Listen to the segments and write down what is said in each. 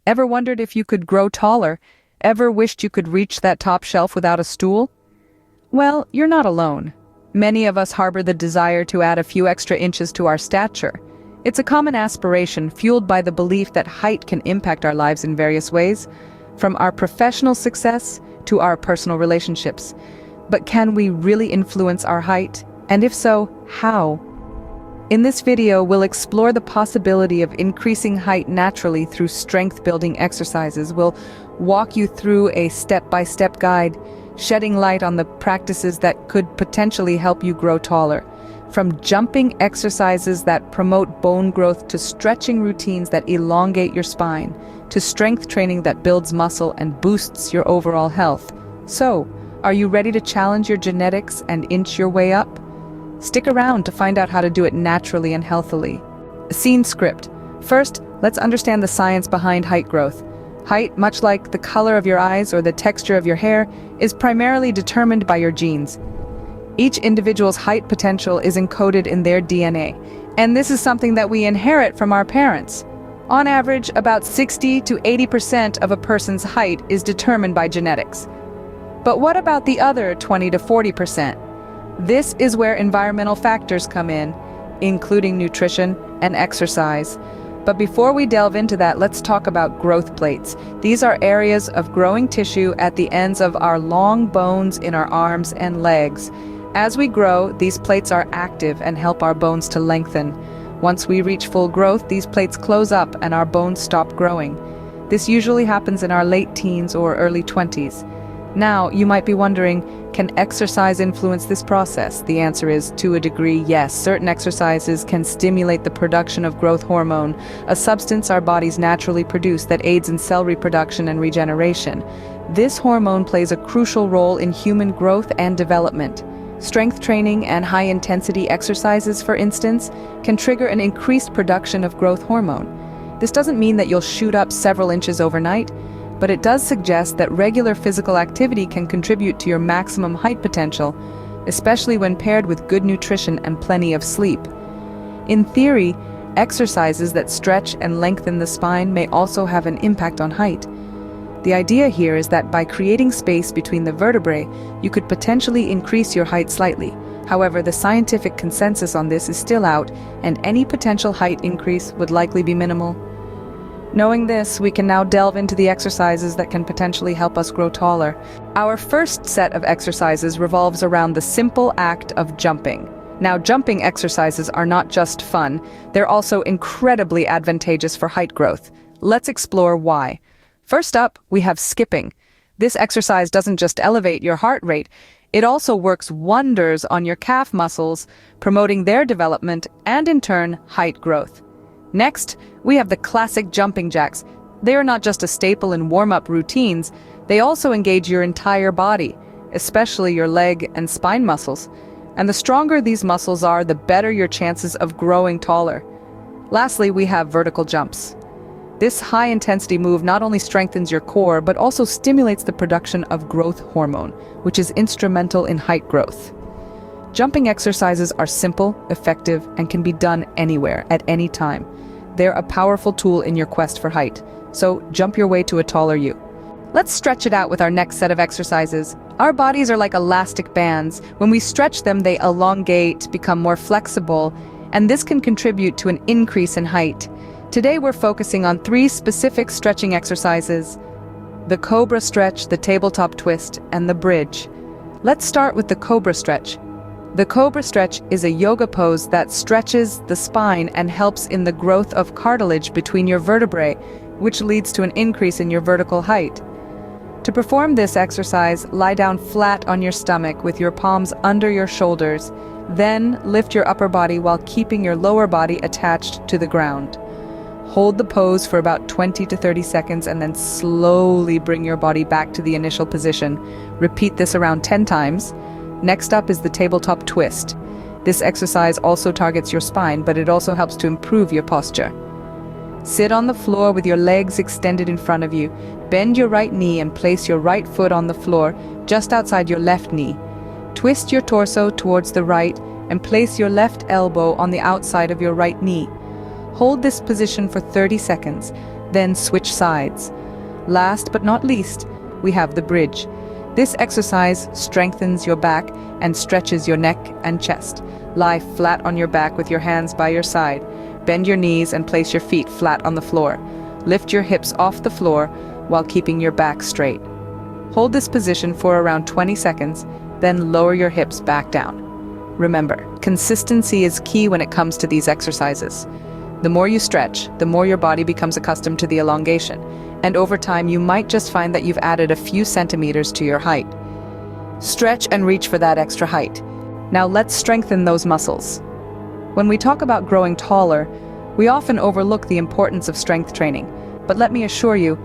Ever wondered if you could grow taller? Ever wished you could reach that top shelf without a stool? Well, you're not alone. Many of us harbor the desire to add a few extra inches to our stature. It's a common aspiration fueled by the belief that height can impact our lives in various ways, from our professional success to our personal relationships. But can we really influence our height? And if so, how? In this video, we'll explore the possibility of increasing height naturally through strength-building exercises. We'll walk you through a step-by-step guide, shedding light on the practices that could potentially help you grow taller. From jumping exercises that promote bone growth to stretching routines that elongate your spine, to strength training that builds muscle and boosts your overall health. So, are you ready to challenge your genetics and inch your way up? Stick around to find out how to do it naturally and healthily. Scene script. First, let's understand the science behind height growth. Height, much like the color of your eyes or the texture of your hair, is primarily determined by your genes. Each individual's height potential is encoded in their DNA, and this is something that we inherit from our parents. On average, about 60 to 80% of a person's height is determined by genetics. But what about the other 20 to 40%? This is where environmental factors come in, including nutrition and exercise. But before we delve into that, let's talk about growth plates. These are areas of growing tissue at the ends of our long bones in our arms and legs. As we grow, these plates are active and help our bones to lengthen. Once we reach full growth, these plates close up and our bones stop growing. This usually happens in our late teens or early 20s. Now, you might be wondering, can exercise influence this process? The answer is, to a degree, yes. Certain exercises can stimulate the production of growth hormone, a substance our bodies naturally produce that aids in cell reproduction and regeneration. This hormone plays a crucial role in human growth and development. Strength training and high-intensity exercises, for instance, can trigger an increased production of growth hormone. This doesn't mean that you'll shoot up several inches overnight, but it does suggest that regular physical activity can contribute to your maximum height potential, especially when paired with good nutrition and plenty of sleep. In theory, exercises that stretch and lengthen the spine may also have an impact on height. The idea here is that by creating space between the vertebrae, you could potentially increase your height slightly. However, the scientific consensus on this is still out, and any potential height increase would likely be minimal. Knowing this, we can now delve into the exercises that can potentially help us grow taller. Our first set of exercises revolves around the simple act of jumping. Now, jumping exercises are not just fun, they're also incredibly advantageous for height growth. Let's explore why. First up, we have skipping. This exercise doesn't just elevate your heart rate, it also works wonders on your calf muscles, promoting their development and, in turn, height growth. Next, we have the classic jumping jacks. They are not just a staple in warm-up routines, they also engage your entire body, especially your leg and spine muscles. And the stronger these muscles are, the better your chances of growing taller. Lastly, we have vertical jumps. This high-intensity move not only strengthens your core, but also stimulates the production of growth hormone, which is instrumental in height growth. Jumping exercises are simple, effective, and can be done anywhere, at any time. They're a powerful tool in your quest for height, so jump your way to a taller you. Let's stretch it out with our next set of exercises. Our bodies are like elastic bands. When we stretch them, they elongate, become more flexible, and this can contribute to an increase in height. Today we're focusing on 3 specific stretching exercises: the cobra stretch, the tabletop twist, and the bridge. Let's start with the cobra stretch. The cobra stretch is a yoga pose that stretches the spine and helps in the growth of cartilage between your vertebrae, which leads to an increase in your vertical height. To perform this exercise, lie down flat on your stomach with your palms under your shoulders. Then lift your upper body while keeping your lower body attached to the ground. Hold the pose for about 20 to 30 seconds and then slowly bring your body back to the initial position. Repeat this around 10 times. Next up is the tabletop twist. This exercise also targets your spine, but it also helps to improve your posture. Sit on the floor with your legs extended in front of you. Bend your right knee and place your right foot on the floor, just outside your left knee. Twist your torso towards the right and place your left elbow on the outside of your right knee. Hold this position for 30 seconds. then switch sides. Last but not least, we have the bridge. This exercise strengthens your back and stretches your neck and chest. Lie flat on your back with your hands by your side. Bend your knees and place your feet flat on the floor. Lift your hips off the floor while keeping your back straight. Hold this position for around 20 seconds, then lower your hips back down. Remember, consistency is key when it comes to these exercises. The more you stretch, the more your body becomes accustomed to the elongation, and over time you might just find that you've added a few centimeters to your height. Stretch and reach for that extra height. Now let's strengthen those muscles. When we talk about growing taller, we often overlook the importance of strength training, but let me assure you,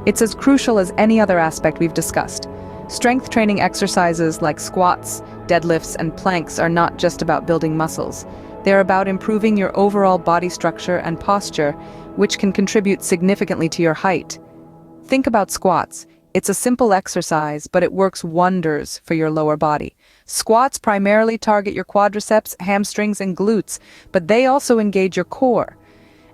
it's as crucial as any other aspect we've discussed. Strength training exercises like squats, deadlifts, and planks are not just about building muscles. They're about improving your overall body structure and posture, which can contribute significantly to your height. Think about squats. It's a simple exercise, but it works wonders for your lower body. Squats primarily target your quadriceps, hamstrings, and glutes, but they also engage your core.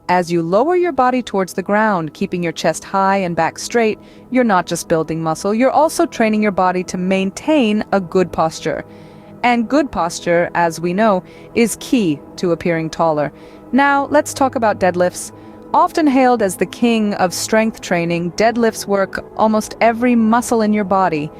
As you lower your body towards the ground, keeping your chest high and back straight, you're not just building muscle, you're also training your body to maintain a good posture. And good posture, as we know, is key to appearing taller. Now, let's talk about deadlifts. Often hailed as the king of strength training, deadlifts work almost every muscle in your body.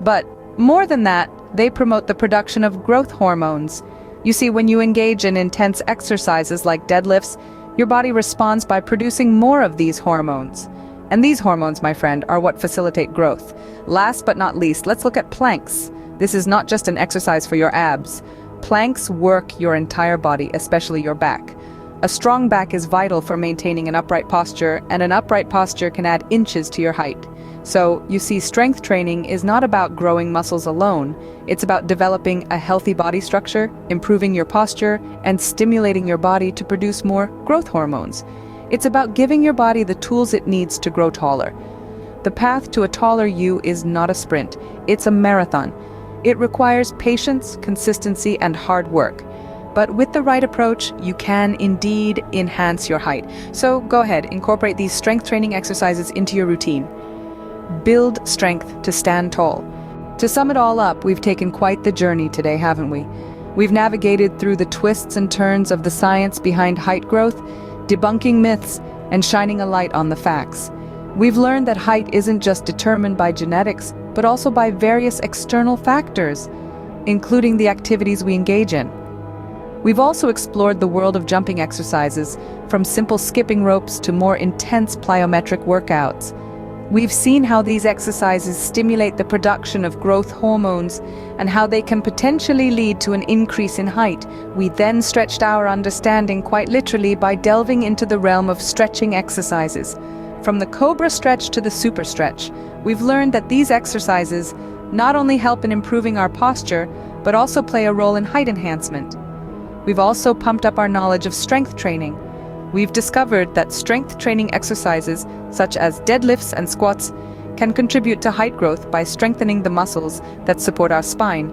But more than that, they promote the production of growth hormones. You see, when you engage in intense exercises like deadlifts, your body responds by producing more of these hormones. And these hormones, my friend, are what facilitate growth. Last but not least, let's look at planks. This is not just an exercise for your abs. Planks work your entire body, especially your back. A strong back is vital for maintaining an upright posture, and an upright posture can add inches to your height. So, you see, strength training is not about growing muscles alone. It's about developing a healthy body structure, improving your posture, and stimulating your body to produce more growth hormones. It's about giving your body the tools it needs to grow taller. The path to a taller you is not a sprint, it's a marathon. It requires patience, consistency, and hard work. But with the right approach, you can indeed enhance your height. So go ahead, incorporate these strength training exercises into your routine. Build strength to stand tall. To sum it all up, we've taken quite the journey today, haven't we? We've navigated through the twists and turns of the science behind height growth, debunking myths, and shining a light on the facts. We've learned that height isn't just determined by genetics, but also by various external factors, including the activities we engage in. We've also explored the world of jumping exercises, from simple skipping ropes to more intense plyometric workouts. We've seen how these exercises stimulate the production of growth hormones and how they can potentially lead to an increase in height. We then stretched our understanding quite literally by delving into the realm of stretching exercises. From the cobra stretch to the super stretch, we've learned that these exercises not only help in improving our posture, but also play a role in height enhancement. We've also pumped up our knowledge of strength training. We've discovered that strength training exercises, such as deadlifts and squats, can contribute to height growth by strengthening the muscles that support our spine,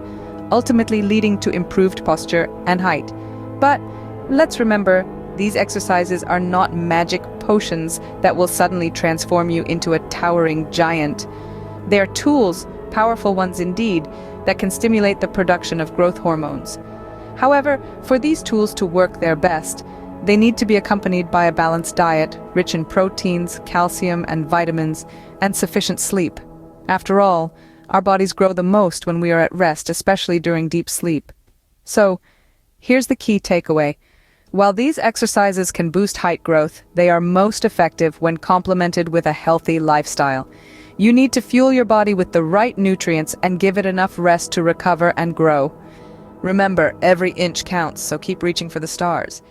ultimately leading to improved posture and height. But let's remember, these exercises are not magic potions that will suddenly transform you into a towering giant. They're tools, powerful ones indeed, that can stimulate the production of growth hormones. However, for these tools to work their best, they need to be accompanied by a balanced diet, rich in proteins, calcium, and vitamins, and sufficient sleep. After all, our bodies grow the most when we are at rest, especially during deep sleep. So, here's the key takeaway. While these exercises can boost height growth, they are most effective when complemented with a healthy lifestyle. You need to fuel your body with the right nutrients and give it enough rest to recover and grow. Remember, every inch counts, so keep reaching for the stars.